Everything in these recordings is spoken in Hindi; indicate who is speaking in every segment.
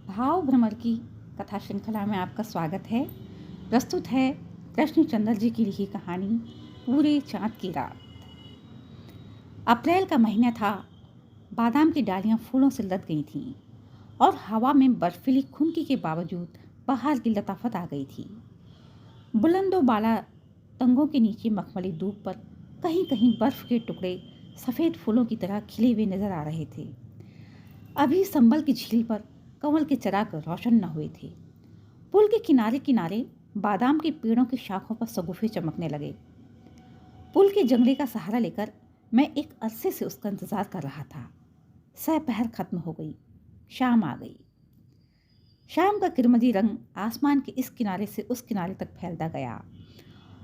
Speaker 1: भाव भ्रमर की कथा श्रृंखला में आपका स्वागत है। प्रस्तुत है कृष्णचंद्र जी की लिखी कहानी पूरे चाँद की रात। अप्रैल का महीना था। बादाम की डालियां फूलों से लद गई थीं और हवा में बर्फीली खुनकी के बावजूद बाहर की लताफत आ गई थी। बुलंदो बाला तंगों के नीचे मखमली धूप पर कहीं कहीं बर्फ के टुकड़े सफ़ेद फूलों की तरह खिले हुए नजर आ रहे थे। अभी संभल की झील पर कंवल के चिराग रोशन न हुए थे। पुल के किनारे किनारे बादाम के पेड़ों की शाखों पर शगुफे चमकने लगे। पुल के जंगले का सहारा लेकर मैं एक अरसे से उसका इंतजार कर रहा था। सहपहर खत्म हो गई, शाम आ गई। शाम का किरमजी रंग आसमान के इस किनारे से उस किनारे तक फैलता गया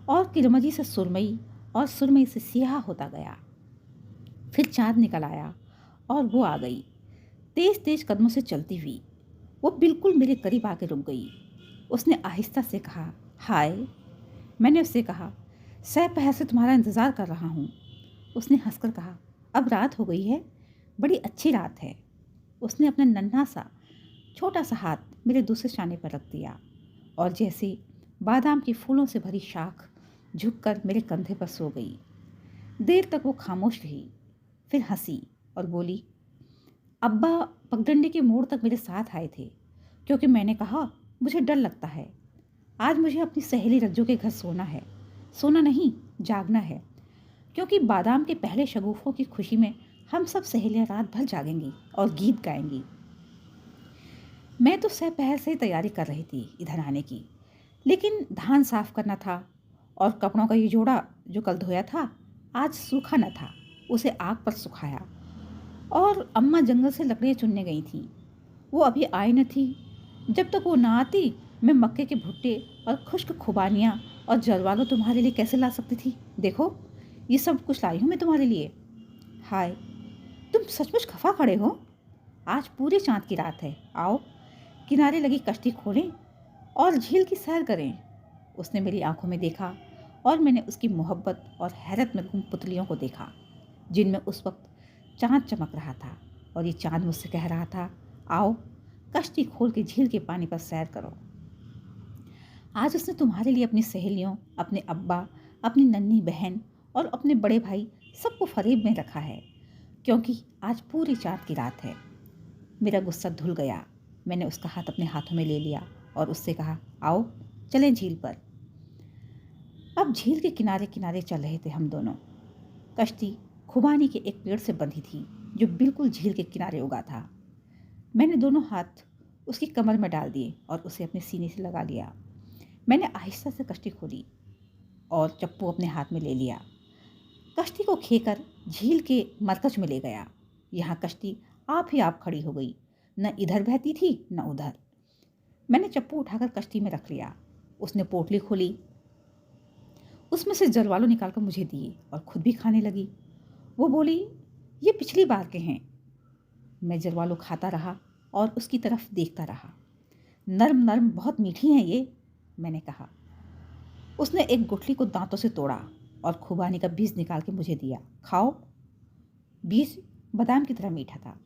Speaker 1: और किरमजी से सुरमई और सुरमई से सियाह होता गया। फिर चाँद निकल आया और वो आ गई, तेज तेज कदमों से चलती हुई। वो बिल्कुल मेरे करीब आके रुक गई। उसने आहिस्ता से कहा, हाय। मैंने उससे कहा, सहपहर से तुम्हारा इंतज़ार कर रहा हूँ। उसने हंसकर कहा, अब रात हो गई है, बड़ी अच्छी रात है। उसने अपना नन्हा सा छोटा सा हाथ मेरे दूसरे शाने पर रख दिया और जैसे बादाम के फूलों से भरी शाख झुककर मेरे कंधे पर सो गई। देर तक वो खामोश रही, फिर हंसी और बोली, अब्बा पगडंडी के मोड़ तक मेरे साथ आए थे क्योंकि मैंने कहा मुझे डर लगता है। आज मुझे अपनी सहेली रज्जू के घर सोना है। सोना नहीं, जागना है, क्योंकि बादाम के पहले शगुफों की खुशी में हम सब सहेलियां रात भर जागेंगी और गीत गाएंगी। मैं तो सहपहर से तैयारी कर रही थी इधर आने की, लेकिन धान साफ करना था और कपड़ों का ये जोड़ा जो कल धोया था आज सूखा न था। उसे आग पर सुखाया और अम्मा जंगल से लकड़ियाँ चुनने गई थी। वो अभी आई न थी। जब तक वो ना आती मैं मक्के के भुट्टे और खुश्क खुबानियाँ और जरवालो तुम्हारे लिए कैसे ला सकती थी। देखो, ये सब कुछ लाई हूँ मैं तुम्हारे लिए। हाय, तुम सचमुच खफा खड़े हो। आज पूरे चाँद की रात है। आओ, किनारे लगी कश्ती खोलें और झील की सैर करें। उसने मेरी आंखों में देखा और मैंने उसकी मोहब्बत और हैरत में गुम पुतलियों को देखा, जिनमें उस वक्त चाँद चमक रहा था। और ये चाँद मुझसे कह रहा था, आओ कश्ती खोल के झील के पानी पर सैर करो। आज उसने तुम्हारे लिए अपनी सहेलियों, अपने अब्बा, अपनी नन्ही बहन और अपने बड़े भाई सबको फरेब में रखा है, क्योंकि आज पूरी चाँद की रात है। मेरा गुस्सा धुल गया। मैंने उसका हाथ अपने हाथों में ले लिया और उससे कहा, आओ चलें झील पर। अब झील के किनारे किनारे चल रहे थे हम दोनों। कश्ती खुबानी के एक पेड़ से बंधी थी जो बिल्कुल झील के किनारे उगा था। मैंने दोनों हाथ उसकी कमर में डाल दिए और उसे अपने सीने से लगा लिया। मैंने आहिस्ता से कश्ती खोली और चप्पू अपने हाथ में ले लिया। कश्ती को खेकर झील के मरकज में ले गया। यहाँ कश्ती आप ही आप खड़ी हो गई, न इधर बहती थी न उधर। मैंने चप्पू उठाकर कश्ती में रख लिया। उसने पोटली खोली, उसमें से जरवालो निकालकर मुझे दिए और खुद भी खाने लगी। वो बोली, ये पिछली बार के हैं। मैं जरवालो खाता रहा और उसकी तरफ देखता रहा। नर्म नर्म, बहुत मीठी हैं ये, मैंने कहा। उसने एक गुठली को दांतों से तोड़ा और खुबानी का बीज निकाल के मुझे दिया। खाओ। बीज बादाम की तरह मीठा था।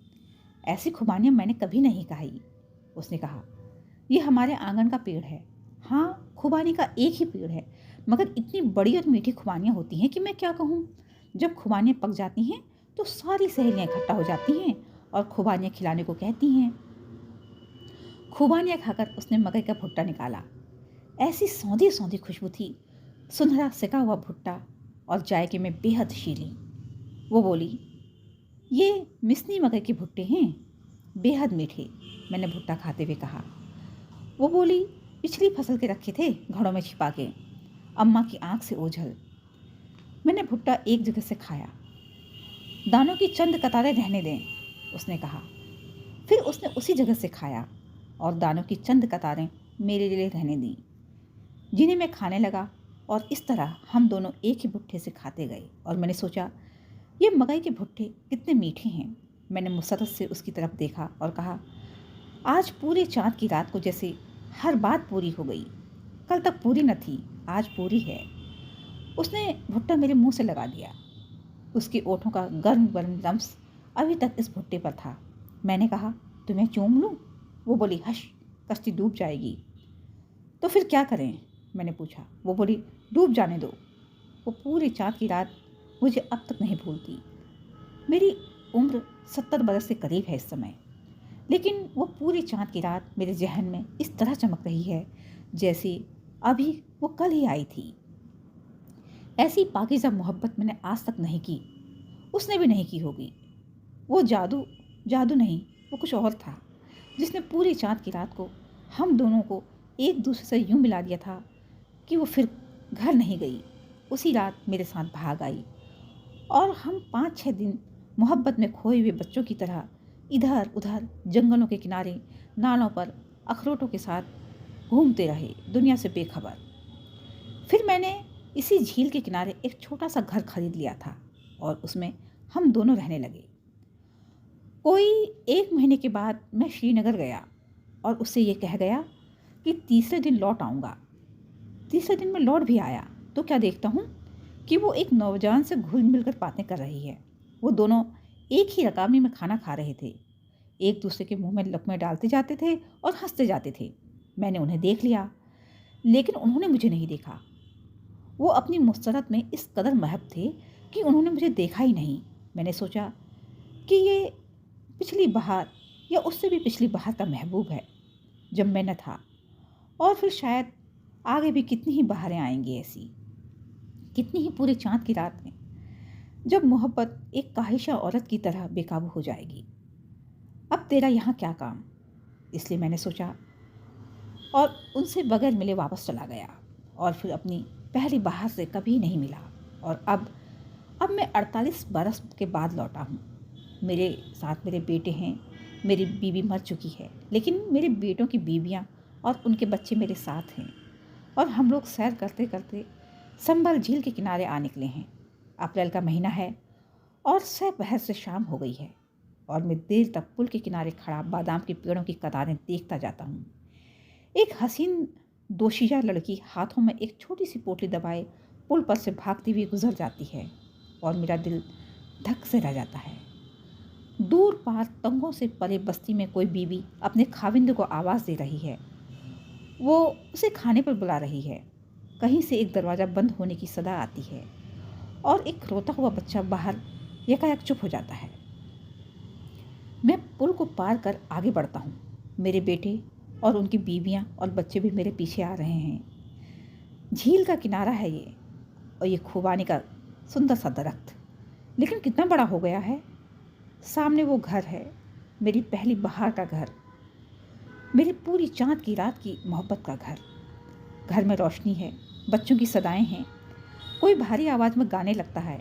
Speaker 1: ऐसी खुबानियाँ मैंने कभी नहीं खाई। उसने कहा, यह हमारे आंगन का पेड़ है। हाँ, खुबानी का एक ही पेड़ है, मगर इतनी बड़ी और मीठी खुबानियाँ होती हैं कि मैं क्या कहूँ। जब खुबानियाँ पक जाती हैं तो सारी सहेलियाँ इकट्ठा हो जाती हैं और खुबानियाँ खिलाने को कहती हैं। खुबानियाँ खाकर उसने मकई का भुट्टा निकाला। ऐसी सौंधी सौंधी खुशबू थी, सुनहरा सिका हुआ भुट्टा और जायके में बेहद शीली। वो बोली, ये मिसनी मकई के भुट्टे हैं, बेहद मीठे, मैंने भुट्टा खाते हुए कहा। वो बोली, पिछली फसल के रखे थे घड़ों में छिपा के, अम्मा की आंख से ओझल। मैंने भुट्टा एक जगह से खाया। दानों की चंद कतारें रहने दें, उसने कहा। फिर उसने उसी जगह से खाया और दानों की चंद कतारें मेरे लिए रहने दी, जिन्हें मैं खाने लगा। और इस तरह हम दोनों एक ही भुट्टे से खाते गए। और मैंने सोचा, ये मकई के भुट्टे कितने मीठे हैं। मैंने मुसरत से उसकी तरफ देखा और कहा, आज पूरे चाँद की रात को जैसे हर बात पूरी हो गई। कल तक पूरी न थी, आज पूरी है। उसने भुट्टा मेरे मुंह से लगा दिया। उसके ओठों का गर्म गर्म लम्स अभी तक इस भुट्टे पर था। मैंने कहा, तुम्हें चूम लूँ? वो बोली, हश, कश्ती डूब जाएगी। तो फिर क्या करें, मैंने पूछा। वो बोली, डूब जाने दो। वो पूरे चाँद की रात मुझे अब तक नहीं भूलती। मेरी उम्र 70 बरस के करीब है इस समय, लेकिन वो पूरी चाँद की रात मेरे जहन में इस तरह चमक रही है जैसे अभी वो कल ही आई थी। ऐसी पाकीज़ा मोहब्बत मैंने आज तक नहीं की, उसने भी नहीं की होगी। वो जादू जादू नहीं, वो कुछ और था जिसने पूरी चाँद की रात को हम दोनों को एक दूसरे से यूं मिला दिया था कि वो फिर घर नहीं गई। उसी रात मेरे साथ भाग आई और हम 5-6 दिन मोहब्बत में खोए हुए बच्चों की तरह इधर उधर जंगलों के किनारे, नालों पर अखरोटों के साथ घूमते रहे, दुनिया से बेखबर। फिर मैंने इसी झील के किनारे एक छोटा सा घर खरीद लिया था और उसमें हम दोनों रहने लगे। कोई 1 महीने के बाद मैं श्रीनगर गया और उससे ये कह गया कि तीसरे दिन लौट आऊँगा। तीसरे दिन मैं लौट भी आया तो क्या देखता हूँ कि वो एक नौजवान से घुल मिलकर बातें कर रही है। वो दोनों एक ही रकाबी में खाना खा रहे थे, एक दूसरे के मुंह में लकमे डालते जाते थे और हंसते जाते थे। मैंने उन्हें देख लिया, लेकिन उन्होंने मुझे नहीं देखा। वो अपनी मुस्तरद में इस कदर महब थे कि उन्होंने मुझे देखा ही नहीं। मैंने सोचा कि ये पिछली बहार या उससे भी पिछली बहार का महबूब है जब मैं न था, और फिर शायद आगे भी कितनी ही बहारें आएंगी ऐसी, कितनी ही पूरे चाँद की रात में जब मोहब्बत एक काहिशा औरत की तरह बेकाबू हो जाएगी। अब तेरा यहाँ क्या काम, इसलिए मैंने सोचा और उनसे बगैर मिले वापस चला गया और फिर अपनी पहली बहार से कभी नहीं मिला। और अब मैं 48 बरस के बाद लौटा हूँ। मेरे साथ मेरे बेटे हैं, मेरी बीवी मर चुकी है, लेकिन मेरे बेटों की बीवियाँ और उनके बच्चे मेरे साथ हैं और हम लोग सैर करते करते संभल झील के किनारे आ निकले हैं। अप्रैल का महीना है और दोपहर से शाम हो गई है और मैं देर तक पुल के किनारे खड़ा बादाम के पेड़ों की कतारें देखता जाता हूँ। एक हसीन दोशीजा लड़की हाथों में एक छोटी सी पोटली दबाए पुल पर से भागती हुई गुजर जाती है और मेरा दिल धक से रह जाता है। दूर पार तंगों से परे बस्ती में कोई बीवी अपने खाविंद को आवाज़ दे रही है। वो उसे खाने पर बुला रही है। कहीं से एक दरवाज़ा बंद होने की सदा आती है और एक रोता हुआ बच्चा बाहर एकाएक चुप हो जाता है। मैं पुल को पार कर आगे बढ़ता हूँ। मेरे बेटे और उनकी बीवियाँ और बच्चे भी मेरे पीछे आ रहे हैं। झील का किनारा है ये, और ये खुबानी का सुंदर सा दरख्त, लेकिन कितना बड़ा हो गया है। सामने वो घर है, मेरी पहली बहार का घर, मेरी पूरी चाँद की रात की मोहब्बत का घर। घर में रोशनी है, बच्चों की सदाएं हैं, कोई भारी आवाज़ में गाने लगता है,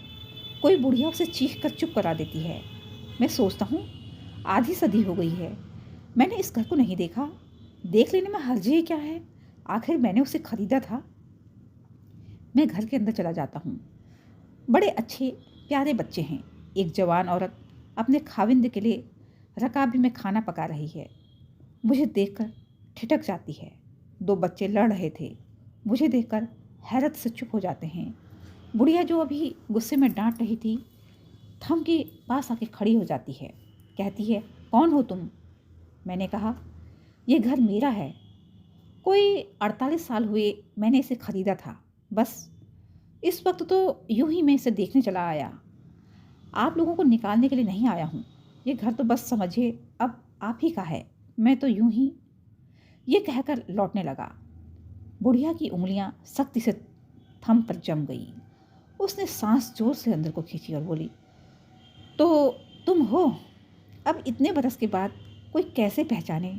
Speaker 1: कोई बुढ़िया उसे चीख कर चुप करा देती है। मैं सोचता हूँ आधी सदी हो गई है, मैंने इस घर को नहीं देखा। देख लेने में हर्ज ही क्या है, आखिर मैंने उसे खरीदा था। मैं घर के अंदर चला जाता हूँ। बड़े अच्छे प्यारे बच्चे हैं। एक जवान औरत अपने खाविंद के लिए रकाबी में खाना पका रही है। मुझे देखकर ठिठक जाती है। 2 बच्चे लड़ रहे थे, मुझे देखकर हैरत से चुप हो जाते हैं। बुढ़िया जो अभी गुस्से में डांट रही थी, थम के पास आके खड़ी हो जाती है। कहती है, कौन हो तुम? मैंने कहा, ये घर मेरा है। कोई 48 साल हुए मैंने इसे खरीदा था। बस इस वक्त तो यूं ही मैं इसे देखने चला आया, आप लोगों को निकालने के लिए नहीं आया हूँ। ये घर तो बस समझिए अब आप ही का है। मैं तो यूं ही, ये कहकर लौटने लगा। बुढ़िया की उंगलियां सख्ती से थम पर जम गई। उसने सांस जोर से अंदर को खींची और बोली, तो तुम हो? अब इतने बरस के बाद कोई कैसे पहचाने?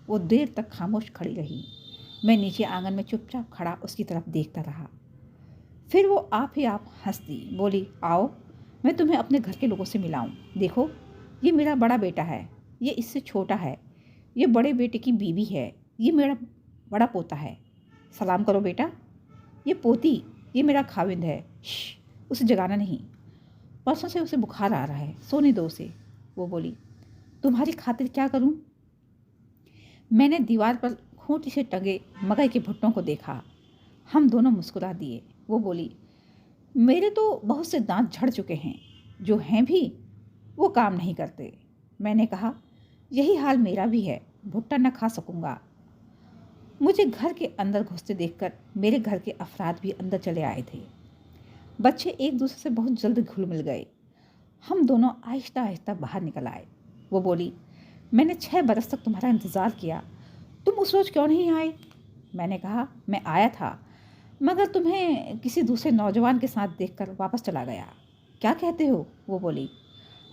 Speaker 1: वो देर तक खामोश खड़ी रही। मैं नीचे आंगन में चुपचाप खड़ा उसकी तरफ देखता रहा। फिर वो आप ही आप हंस दी, बोली, आओ मैं तुम्हें अपने घर के लोगों से मिलाऊं। देखो, ये मेरा बड़ा बेटा है, ये इससे छोटा है, ये बड़े बेटे की बीवी है, ये मेरा बड़ा पोता है। सलाम करो बेटा। ये पोती, ये मेरा खाविंद है। उसे जगाना नहीं, परसों से उसे बुखार आ रहा है, सोने दो उसे। वो बोली, तुम्हारी खातिर क्या करूं? मैंने दीवार पर खूंटी से टंगे मकई के भुट्टों को देखा। हम दोनों मुस्कुरा दिए। वो बोली, मेरे तो बहुत से दांत झड़ चुके हैं, जो हैं भी वो काम नहीं करते। मैंने कहा, यही हाल मेरा भी है, भुट्टा न खा सकूँगा। मुझे घर के अंदर घुसते देखकर मेरे घर के अफराद भी अंदर चले आए थे। बच्चे एक दूसरे से बहुत जल्द घुल मिल गए। हम दोनों आहिस्ता आहिस्ता बाहर निकल आए। वो बोली, मैंने 6 बरस तक तुम्हारा इंतज़ार किया, तुम उस रोज़ क्यों नहीं आए? मैंने कहा, मैं आया था, मगर तुम्हें किसी दूसरे नौजवान के साथ देखकर वापस चला गया। क्या कहते हो? वो बोली,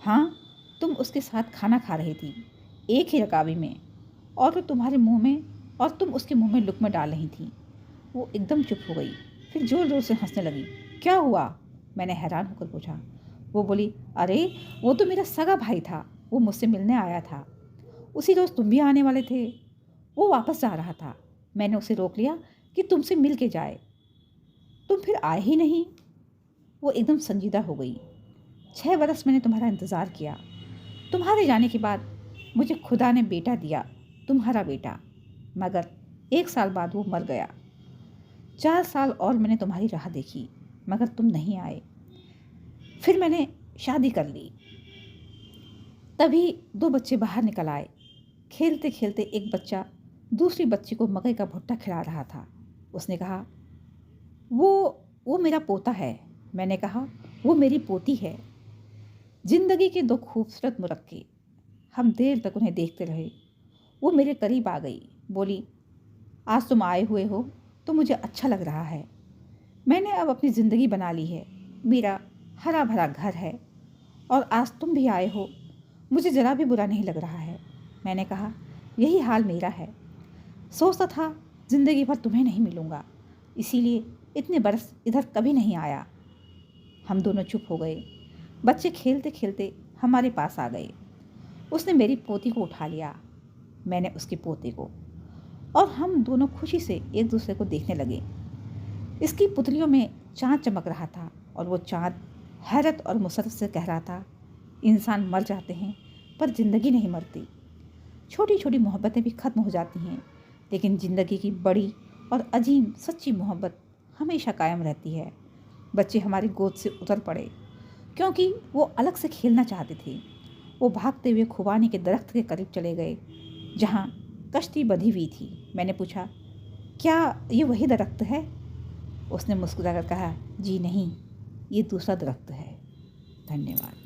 Speaker 1: हाँ, तुम उसके साथ खाना खा रही थी, एक ही रकाबी में, और वो तुम्हारे मुंह में और तुम उसके मुंह में लुक़्मे डाल रही थी। वो एकदम चुप हो गई, फिर ज़ोर ज़ोर से हंसने लगी। क्या हुआ? मैंने हैरान होकर पूछा। वो बोली, अरे वो तो मेरा सगा भाई था, वो मुझसे मिलने आया था। उसी रोज़ तुम भी आने वाले थे। वो वापस जा रहा था, मैंने उसे रोक लिया कि तुमसे मिल के जाए, तुम फिर आए ही नहीं। वो एकदम संजीदा हो गई। 6 बरस मैंने तुम्हारा इंतज़ार किया। तुम्हारे जाने के बाद मुझे खुदा ने बेटा दिया, तुम्हारा बेटा, मगर 1 साल बाद वो मर गया। 4 साल और मैंने तुम्हारी राह देखी, मगर तुम नहीं आए। फिर मैंने शादी कर ली। तभी 2 बच्चे बाहर निकल आए। खेलते खेलते एक बच्चा दूसरी बच्ची को मकई का भुट्टा खिला रहा था। उसने कहा, वो मेरा पोता है। मैंने कहा, वो मेरी पोती है। जिंदगी के 2 खूबसूरत मुरक्के। हम देर तक उन्हें देखते रहे। वो मेरे करीब आ गई, बोली, आज तुम आए हुए हो तो मुझे अच्छा लग रहा है। मैंने अब अपनी ज़िंदगी बना ली है, मेरा हरा भरा घर है, और आज तुम भी आए हो, मुझे ज़रा भी बुरा नहीं लग रहा है। मैंने कहा, यही हाल मेरा है। सोचता था ज़िंदगी भर तुम्हें नहीं मिलूँगा, इसीलिए इतने बरस इधर कभी नहीं आया। हम दोनों चुप हो गए। बच्चे खेलते खेलते हमारे पास आ गए। उसने मेरी पोती को उठा लिया, मैंने उसके पोते को, और हम दोनों खुशी से एक दूसरे को देखने लगे। इसकी पुतलियों में चाँद चमक रहा था, और वो चाँद हैरत और मुसर्रत से कह रहा था, इंसान मर जाते हैं पर ज़िंदगी नहीं मरती। छोटी छोटी मोहब्बतें भी ख़त्म हो जाती हैं, लेकिन ज़िंदगी की बड़ी और अजीम सच्ची मोहब्बत हमेशा कायम रहती है। बच्चे हमारी गोद से उतर पड़े, क्योंकि वो अलग से खेलना चाहते थे। वो भागते हुए खुबानी के दरख्त के करीब चले गए, जहाँ कश्ती बंधी हुई थी। मैंने पूछा, क्या ये वही दरख्त है? उसने मुस्कुराकर कहा, जी नहीं, ये दूसरा दरख्त है। धन्यवाद।